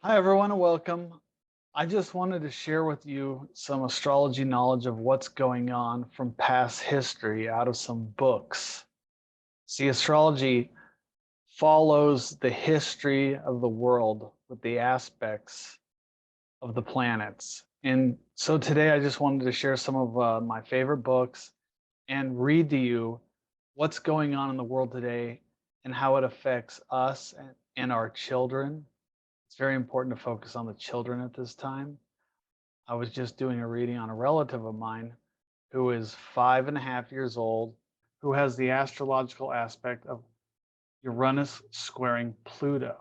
Hi, everyone, and welcome. I just wanted to share with you some astrology knowledge of what's going on from past history out of some books. See, astrology follows the history of the world with the aspects of the planets. And so today I just wanted to share some of my favorite books and read to you what's going on in the world today and how it affects us and our children. It's very important to focus on the children at this time. I was just doing a reading on a relative of mine who is 5.5 years old, who has the astrological aspect of Uranus squaring Pluto.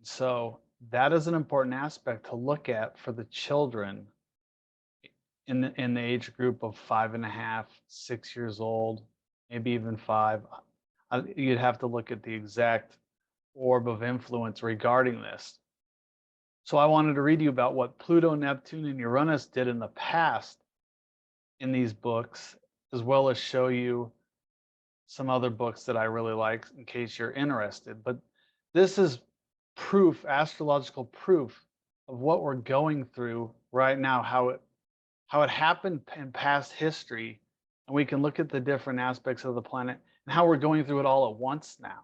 So that is an important aspect to look at for the children in the age group of 5.5, 6 years old, maybe even five. You'd have to look at the exact orb of influence regarding this. So I wanted to read you about what Pluto, Neptune, and Uranus did in the past in these books, as well as show you some other books that I really like in case you're interested. But this is proof, astrological proof of what we're going through right now, how it happened in past history, and we can look at the different aspects of the planet and how we're going through it all at once now.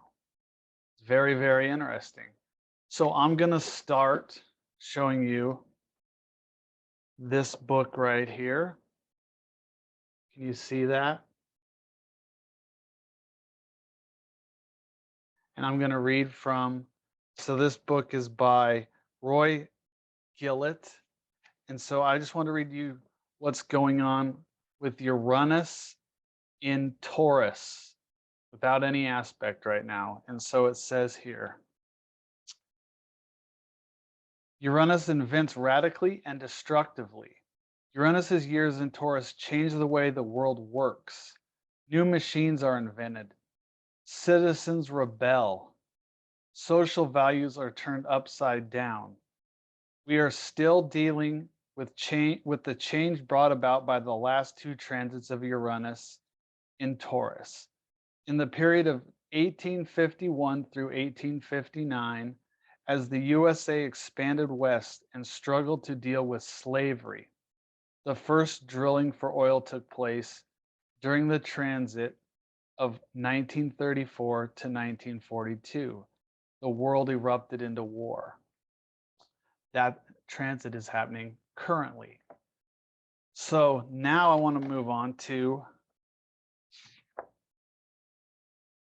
It's very, very interesting. So I'm going to start showing you this book right here. Can you see that? And I'm going to read from, so this book is by Roy Gillett. And so I just want to read you what's going on with Uranus in Taurus without any aspect right now. And so it says here, Uranus invents radically and destructively. Uranus's years in Taurus change the way the world works. New machines are invented. Citizens rebel. Social values are turned upside down. We are still dealing with the change brought about by the last two transits of Uranus in Taurus. In the period of 1851 through 1859, as the USA expanded west and struggled to deal with slavery, the first drilling for oil took place during the transit of 1934 to 1942. The world erupted into war. That transit is happening currently. So now I want to move on to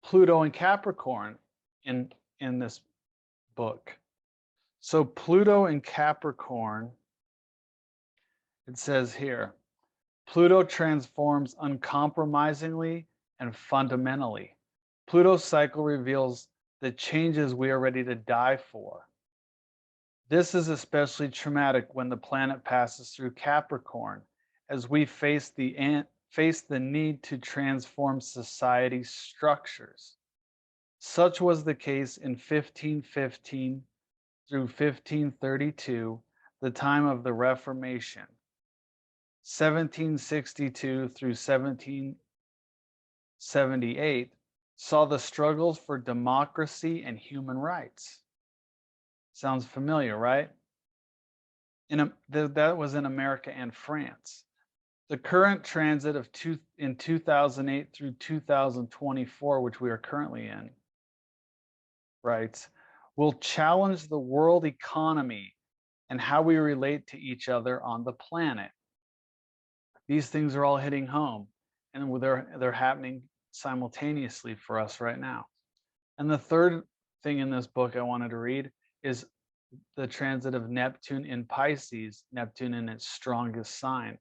Pluto and Capricorn in this book. So Pluto and Capricorn, it says here, Pluto transforms uncompromisingly and fundamentally. Pluto's cycle reveals the changes we are ready to die for. This is especially traumatic when the planet passes through Capricorn, as we face the need to transform society's structures. Such was the case in 1515 through 1532, the time of the Reformation. 1762 through 1778 saw the struggles for democracy and human rights. Sounds familiar, right? That was in America and France. The current transit in 2008 through 2024, which we are currently in, writes, will challenge the world economy and how we relate to each other on the planet. These things are all hitting home, and they're happening simultaneously for us right now. And the third thing in this book I wanted to read is the transit of Neptune in Pisces, Neptune in its strongest sign.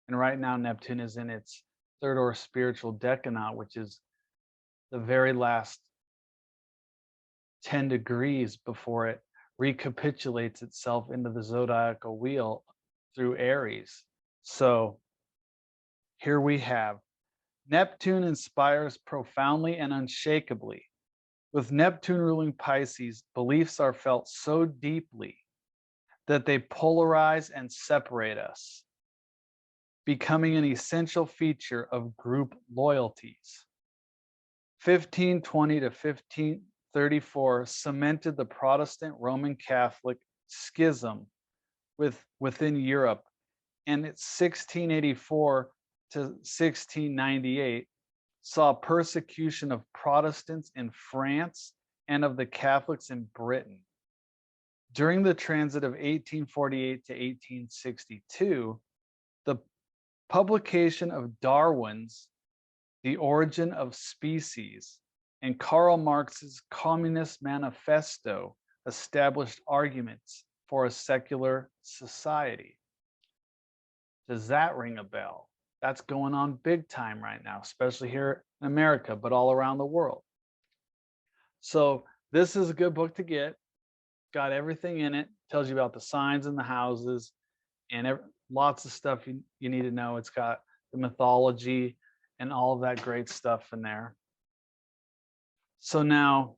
And right now, Neptune is in its third or spiritual decanate, which is the very last 10 degrees before it recapitulates itself into the zodiacal wheel through Aries. So here we have Neptune inspires profoundly and unshakably. With Neptune ruling Pisces, beliefs are felt so deeply that they polarize and separate us, becoming an essential feature of group loyalties. 1520 to 1834 cemented the Protestant Roman Catholic schism within Europe, and its 1684 to 1698 saw persecution of Protestants in France and of the Catholics in Britain. During the transit of 1848 to 1862, the publication of Darwin's The Origin of Species and Karl Marx's Communist Manifesto established arguments for a secular society. Does that ring a bell? That's going on big time right now, especially here in America, but all around the world. So this is a good book to get. Got everything in it. Tells you about the signs and the houses and lots of stuff you need to know. It's got the mythology and all of that great stuff in there. So now,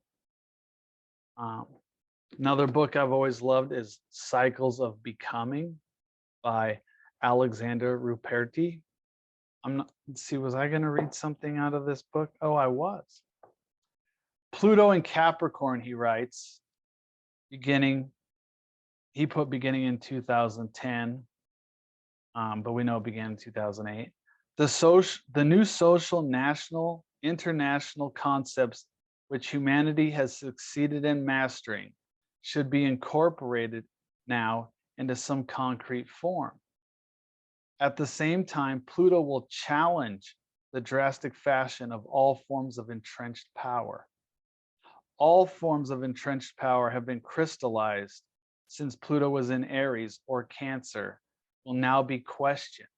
another book I've always loved is Cycles of Becoming by Alexander Ruperti. Let's see, was I going to read something out of this book? Oh, I was. Pluto and Capricorn, he writes, he put beginning in 2010, but we know it began in 2008. The new social, national, international concepts which humanity has succeeded in mastering should be incorporated now into some concrete form. At the same time, Pluto will challenge the drastic fashion of all forms of entrenched power. All forms of entrenched power have been crystallized since Pluto was in Aries or Cancer, will now be questioned.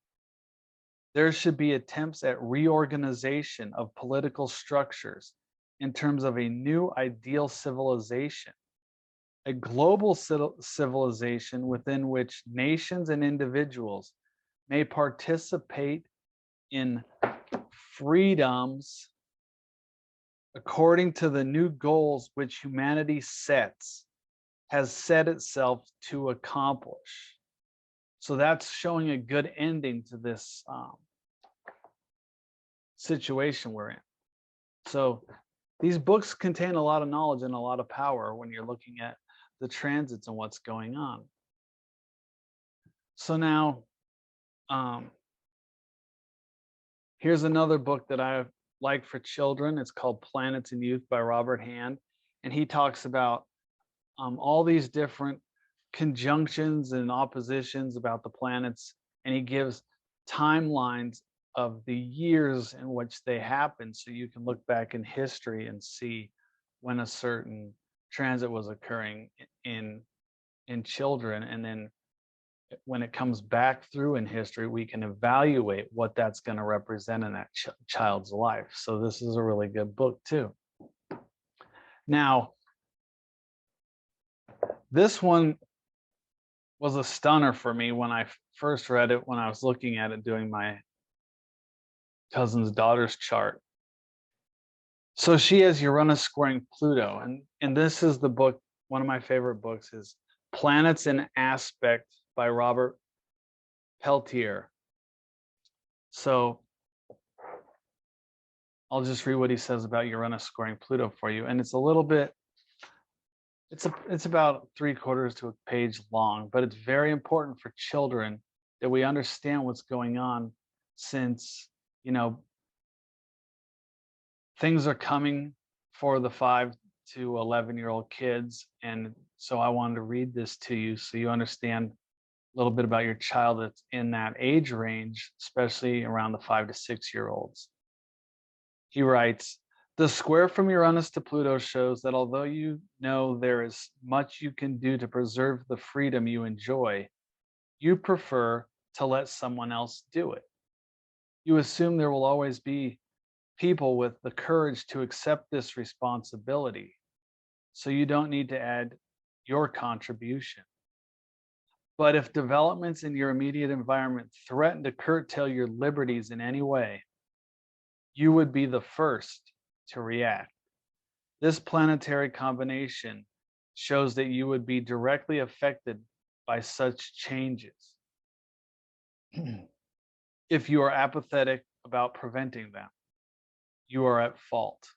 There should be attempts at reorganization of political structures in terms of a new ideal civilization, a global civilization within which nations and individuals may participate in freedoms according to the new goals which humanity has set itself to accomplish. So that's showing a good ending to this situation we're in. So these books contain a lot of knowledge and a lot of power when you're looking at the transits and what's going on. So now, here's another book that I like for children. It's called Planets in Youth by Robert Hand. And he talks about all these different conjunctions and oppositions about the planets. And he gives timelines of the years in which they happen. So you can look back in history and see when a certain transit was occurring in children. And then when it comes back through in history, we can evaluate what that's going to represent in that child's life. So this is a really good book too. Now, this one was a stunner for me when I first read it, when I was looking at it doing my cousin's daughter's chart. So she has Uranus squaring Pluto, and this is the book, one of my favorite books is Planets in Aspect by Robert Peltier. So I'll just read what he says about Uranus squaring Pluto for you. And it's a little bit, it's about 3/4 to a page long, but it's very important for children that we understand what's going on, since, you know, things are coming for the 5 to 11-year-old kids. And so I wanted to read this to you so you understand a little bit about your child that's in that age range, especially around the 5 to 6-year-olds. He writes, the square from Uranus to Pluto shows that although you know there is much you can do to preserve the freedom you enjoy, you prefer to let someone else do it. You assume there will always be people with the courage to accept this responsibility, so you don't need to add your contribution. But if developments in your immediate environment threaten to curtail your liberties in any way, you would be the first to react. This planetary combination shows that you would be directly affected by such changes. If you are apathetic about preventing them, you are at fault.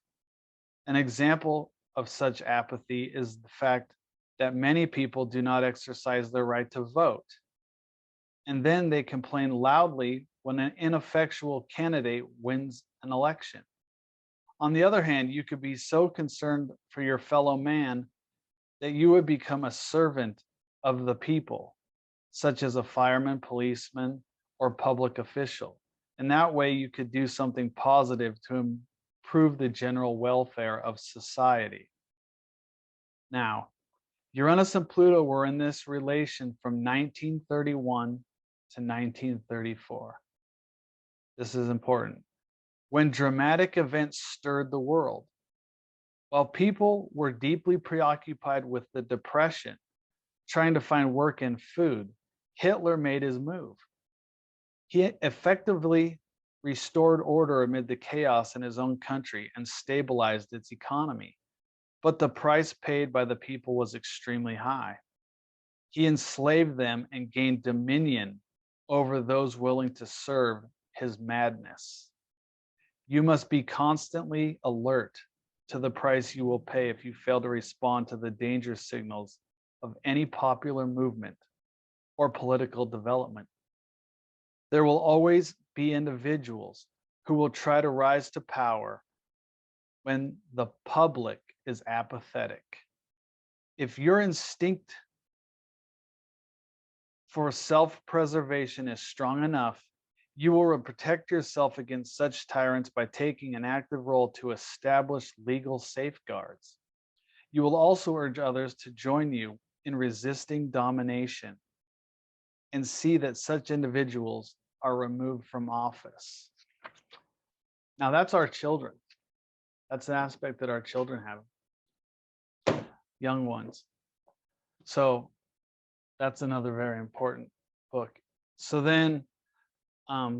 An example of such apathy is the fact that many people do not exercise their right to vote. And then they complain loudly when an ineffectual candidate wins an election. On the other hand, you could be so concerned for your fellow man that you would become a servant of the people, such as a fireman, policeman, or public official. And that way you could do something positive to improve the general welfare of society. Now, Uranus and Pluto were in this relation from 1931 to 1934. This is important. When dramatic events stirred the world, while people were deeply preoccupied with the Depression, trying to find work and food, Hitler made his move. He effectively restored order amid the chaos in his own country and stabilized its economy. But the price paid by the people was extremely high. He enslaved them and gained dominion over those willing to serve his madness. You must be constantly alert to the price you will pay if you fail to respond to the danger signals of any popular movement or political development. There will always be individuals who will try to rise to power when the public is apathetic. If your instinct for self-preservation is strong enough, you will protect yourself against such tyrants by taking an active role to establish legal safeguards. You will also urge others to join you in resisting domination and see that such individuals are removed from office. Now, that's our children. That's an aspect that our children have, young ones. So that's another very important book. So then,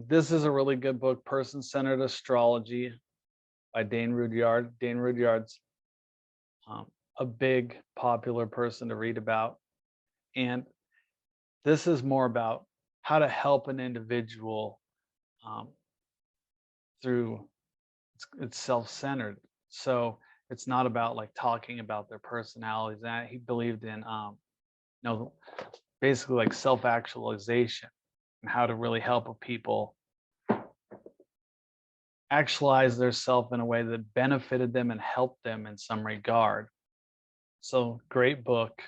this is a really good book, Person-Centered Astrology by Dane Rudyard. Dane Rudyard's a big, popular person to read about. And this is more about how to help an individual through, it's self-centered. So it's not about like talking about their personalities. And he believed in, basically like self-actualization and how to really help people actualize their self in a way that benefited them and helped them in some regard. So great book.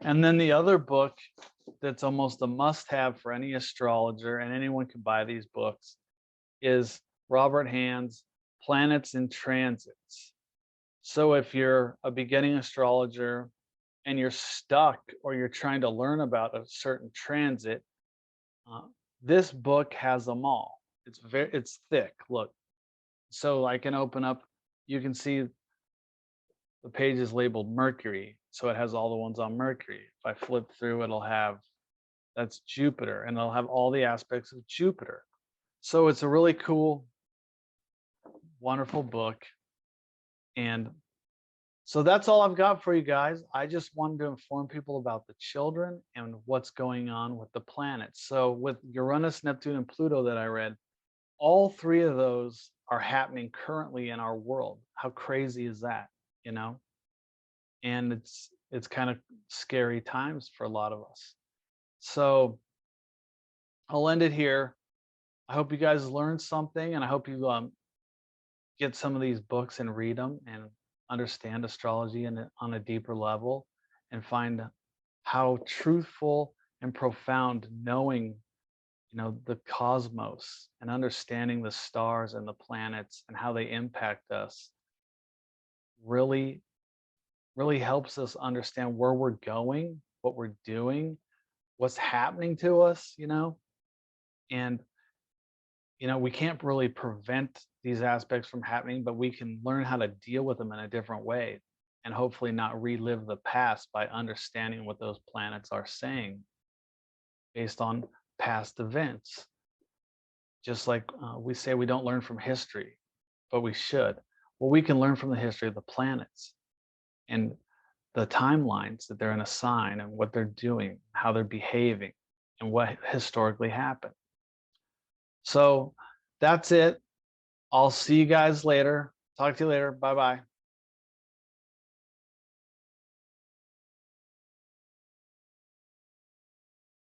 And then the other book that's almost a must-have for any astrologer, and anyone can buy these books, is Robert Hand's Planets in Transits. So if you're a beginning astrologer and you're stuck or you're trying to learn about a certain transit, this book has them all. It's thick. Look, so I can open up, you can see the page is labeled Mercury, so it has all the ones on Mercury. If I flip through, it'll have, that's Jupiter, and it'll have all the aspects of Jupiter. So it's a really cool, wonderful book. And so that's all I've got for you guys. I just wanted to inform people about the children and what's going on with the planets. So with Uranus, Neptune, and Pluto that I read, all three of those are happening currently in our world. How crazy is that, you know? And it's kind of scary times for a lot of us. So I'll end it here. I hope you guys learned something, and I hope you get some of these books and read them and understand astrology on a deeper level, and find how truthful and profound knowing, the cosmos and understanding the stars and the planets and how they impact us really helps us understand where we're going, what we're doing, what's happening to us, and we can't really prevent these aspects from happening, but we can learn how to deal with them in a different way, and hopefully not relive the past by understanding what those planets are saying based on past events. Just like we say we don't learn from history, but we should. Well, we can learn from the history of the planets and the timelines that they're in a sign, and what they're doing, how they're behaving, and what historically happened. So that's it. I'll see you guys later. Talk to you later. Bye-bye.